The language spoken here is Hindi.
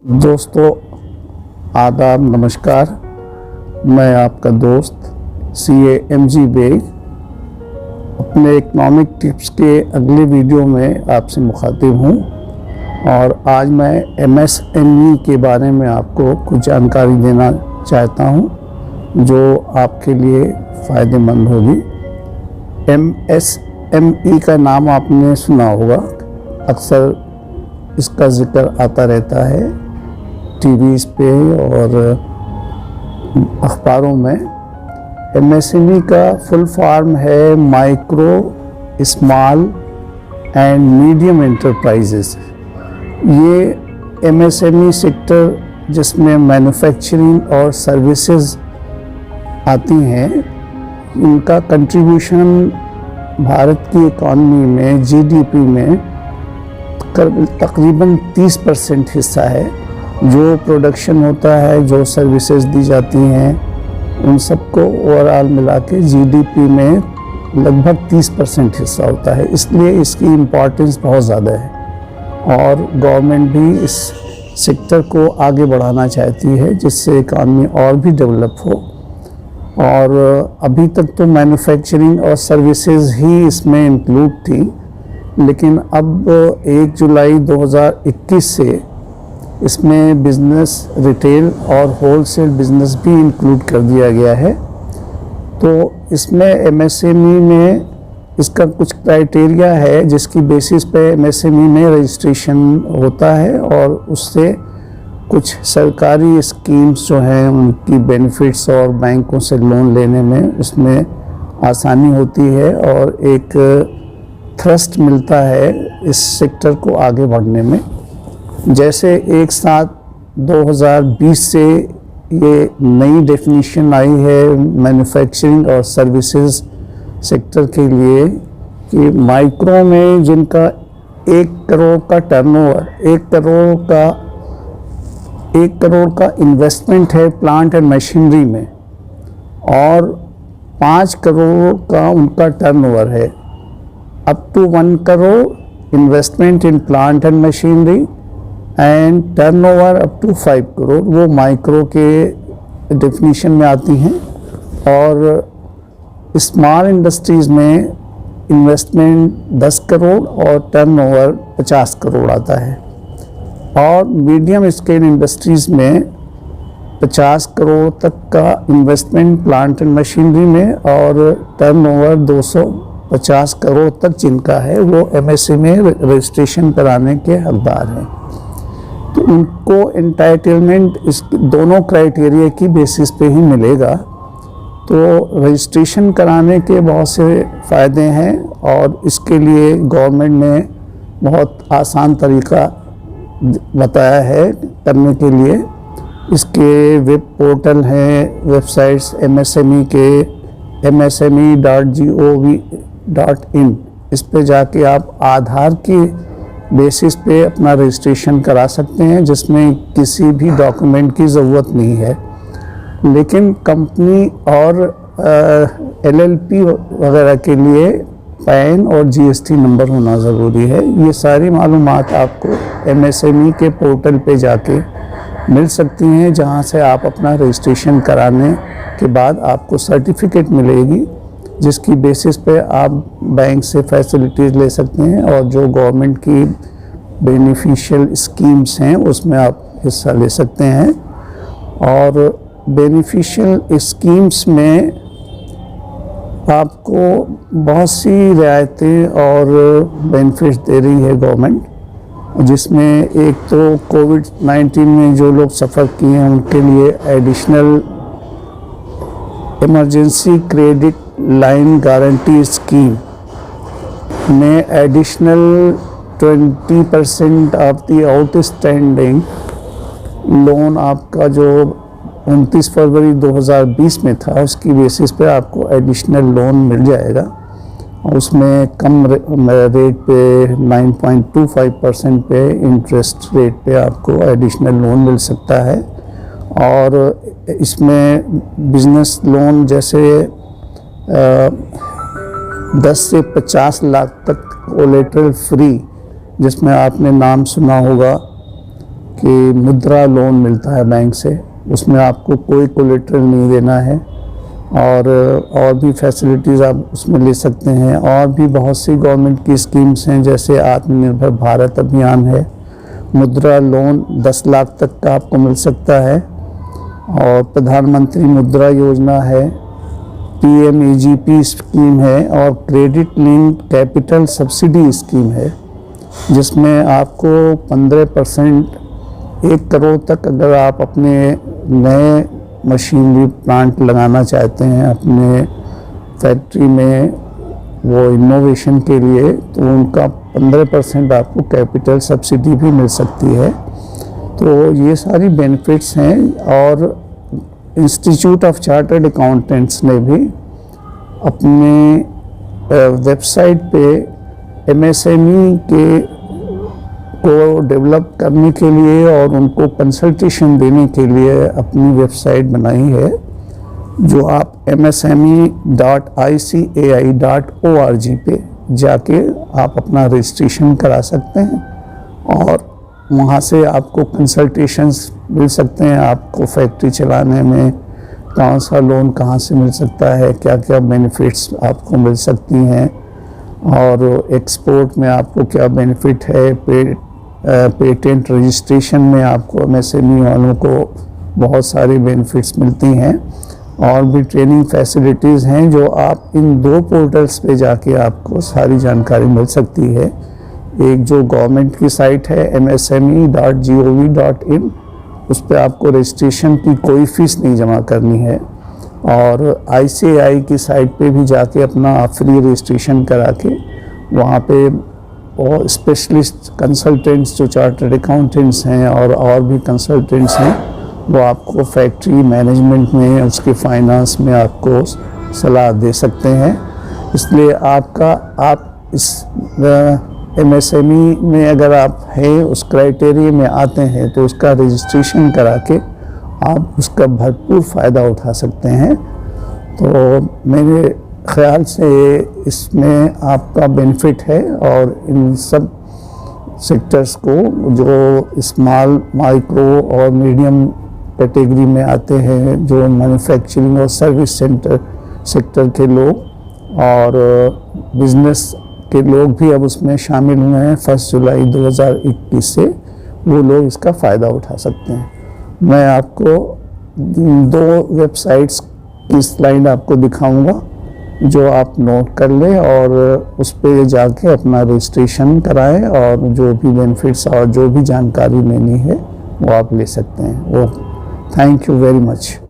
दोस्तों आदाब, नमस्कार। मैं आपका दोस्त CA MG बेग अपने इकनॉमिक टिप्स के अगले वीडियो में आपसे मुखातिब हूँ और आज मैं MSME के बारे में आपको कुछ जानकारी देना चाहता हूँ जो आपके लिए फ़ायदेमंद होगी। MSME का नाम आपने सुना होगा, अक्सर इसका ज़िक्र आता रहता है टीवीज़ पे और अखबारों में। MSME का फुल फॉर्म है micro, small and medium enterprises. ये MSME सेक्टर जिसमें मैन्युफैक्चरिंग और सर्विसेज आती हैं, इनका कंट्रीब्यूशन भारत की इकॉनमी में GDP में तकरीबन 30% हिस्सा है। जो प्रोडक्शन होता है, जो सर्विसेज दी जाती हैं, उन सबको ओवरऑल मिला के GDP में लगभग 30% हिस्सा होता है। इसलिए इसकी इम्पोर्टेंस बहुत ज़्यादा है और गवर्नमेंट भी इस सेक्टर को आगे बढ़ाना चाहती है जिससे इकॉनमी और भी डेवलप हो। और अभी तक तो मैन्युफैक्चरिंग और सर्विसेज ही इसमें इंक्लूड थी, लेकिन अब 1 जुलाई 2021 से इसमें बिज़नेस, रिटेल और होलसेल बिज़नेस भी इंक्लूड कर दिया गया है। तो इसमें MSME में इसका कुछ क्राइटेरिया है जिसकी बेसिस पे MSME में रजिस्ट्रेशन होता है और उससे कुछ सरकारी स्कीम्स जो हैं उनकी बेनिफिट्स और बैंकों से लोन लेने में उसमें आसानी होती है और एक थ्रस्ट मिलता है इस सेक्टर को आगे बढ़ने में। जैसे एक साथ 2020 से ये नई डेफिनेशन आई है मैन्युफैक्चरिंग और सर्विसेज सेक्टर के लिए कि माइक्रो में जिनका 1 करोड़ का टर्नओवर, 1 करोड़ का इन्वेस्टमेंट है प्लांट एंड मशीनरी में और 5 करोड़ का उनका टर्नओवर है, up to 1 crore investment in plant and machinery and turnover up to 5 crore, वो माइक्रो के डेफिनेशन में आती हैं। और स्मॉल इंडस्ट्रीज़ में इन्वेस्टमेंट 10 करोड़ और टर्नओवर 50 करोड़ आता है। और मीडियम स्केल इंडस्ट्रीज़ में 50 करोड़ तक का इन्वेस्टमेंट प्लांट एंड मशीनरी में और टर्नओवर 250 करोड़ तक जिनका है वो MSME में रजिस्ट्रेशन कराने के हकदार हैं। तो उनको एंटाइटलमेंट इस दोनों क्राइटेरिया की बेसिस पे ही मिलेगा। तो रजिस्ट्रेशन कराने के बहुत से फ़ायदे हैं और इसके लिए गवर्नमेंट ने बहुत आसान तरीका बताया है करने के लिए। इसके वेब पोर्टल हैं, वेबसाइट्स MSME के msme.gov.in, इस पे जाके आप आधार की बेसिस पे अपना रजिस्ट्रेशन करा सकते हैं जिसमें किसी भी डॉक्यूमेंट की ज़रूरत नहीं है। लेकिन कंपनी और LLP वगैरह के लिए पैन और GST नंबर होना ज़रूरी है। ये सारी मालूमात आपको MSME के पोर्टल पे जाके मिल सकती हैं, जहां से आप अपना रजिस्ट्रेशन कराने के बाद आपको सर्टिफिकेट मिलेगी जिसकी बेसिस पे आप बैंक से फैसिलिटीज़ ले सकते हैं और जो गवर्नमेंट की बेनिफिशियल स्कीम्स हैं उसमें आप हिस्सा ले सकते हैं। और बेनिफिशियल स्कीम्स में आपको बहुत सी रियायतें और बेनिफिट्स दे रही है गवर्नमेंट, जिसमें एक तो कोविड-19 में जो लोग सफ़र किए हैं उनके लिए additional emergency credit line guarantee scheme में additional 20% of the outstanding loan आपका जो 29 फरवरी 2020 में था उसकी बेसिस पे आपको एडिशनल लोन मिल जाएगा। उसमें कम रेट पे 9.25% पे इंटरेस्ट रेट पे आपको एडिशनल लोन मिल सकता है। और इसमें बिज़नेस लोन जैसे 10 से 50 लाख तक कोलेटरल फ्री, जिसमें आपने नाम सुना होगा कि मुद्रा लोन मिलता है बैंक से, उसमें आपको कोई कोलेटरल नहीं देना है और भी फैसिलिटीज़ आप उसमें ले सकते हैं। और भी बहुत सी गवर्नमेंट की स्कीम्स हैं, जैसे आत्मनिर्भर भारत अभियान है, मुद्रा लोन 10 लाख तक का आपको मिल सकता है, और प्रधानमंत्री मुद्रा योजना है, PMAGP स्कीम है, और credit linked capital subsidy scheme है, जिसमें आपको 15% 1 करोड़ तक अगर आप अपने नए मशीनरी प्लांट लगाना चाहते हैं अपने फैक्ट्री में वो इनोवेशन के लिए, तो उनका 15% आपको कैपिटल सब्सिडी भी मिल सकती है। तो ये सारी बेनिफिट्स हैं। और इंस्टीट्यूट ऑफ चार्टर्ड अकाउंटेंट्स ने भी अपने वेबसाइट पे MSME को डेवलप करने के लिए और उनको कंसल्टेशन देने के लिए अपनी वेबसाइट बनाई है, जो आप msme.icai.org पे जाके आप अपना रजिस्ट्रेशन करा सकते हैं और वहाँ से आपको कंसल्टेशंस मिल सकते हैं। आपको फैक्ट्री चलाने में कौन सा लोन कहाँ से मिल सकता है, क्या क्या बेनिफिट्स आपको मिल सकती हैं, और एक्सपोर्ट में आपको क्या बेनिफिट है, पेटेंट रजिस्ट्रेशन में आपको MSME वालों को बहुत सारी बेनिफिट्स मिलती हैं। और भी ट्रेनिंग फैसिलिटीज़ हैं जो आप इन 2 पोर्टल्स पे जाके आपको सारी जानकारी मिल सकती है। एक जो गवर्नमेंट की साइट है msme.gov.in, उस पर आपको रजिस्ट्रेशन की कोई फ़ीस नहीं जमा करनी है, और ICAI की साइट पे भी जाके अपना फ्री रजिस्ट्रेशन करा के वहाँ पे और स्पेशलिस्ट कंसल्टेंट्स जो चार्टर्ड अकाउंटेंट्स हैं और भी कंसल्टेंट्स हैं, वो आपको फैक्ट्री मैनेजमेंट में, उसके फाइनेंस में आपको सलाह दे सकते हैं। इसलिए आप इस MSME में अगर आप हैं, उस क्राइटेरिया में आते हैं, तो उसका रजिस्ट्रेशन करा के आप उसका भरपूर फ़ायदा उठा सकते हैं। तो मेरे ख़्याल से इसमें आपका बेनिफिट है। और इन सब सेक्टर्स को जो स्मॉल, माइक्रो और मीडियम कैटेगरी में आते हैं, जो मैन्युफैक्चरिंग और सर्विस सेक्टर के लोग और बिजनेस के लोग भी अब उसमें शामिल हुए हैं 1 जुलाई 2021 से, वो लोग इसका फ़ायदा उठा सकते हैं। मैं आपको 2 वेबसाइट्स की स्लाइड आपको दिखाऊंगा, जो आप नोट कर लें और उस पर जाके अपना रजिस्ट्रेशन कराएं, और जो भी बेनिफिट्स और जो भी जानकारी लेनी है वो आप ले सकते हैं। वो थैंक यू वेरी मच।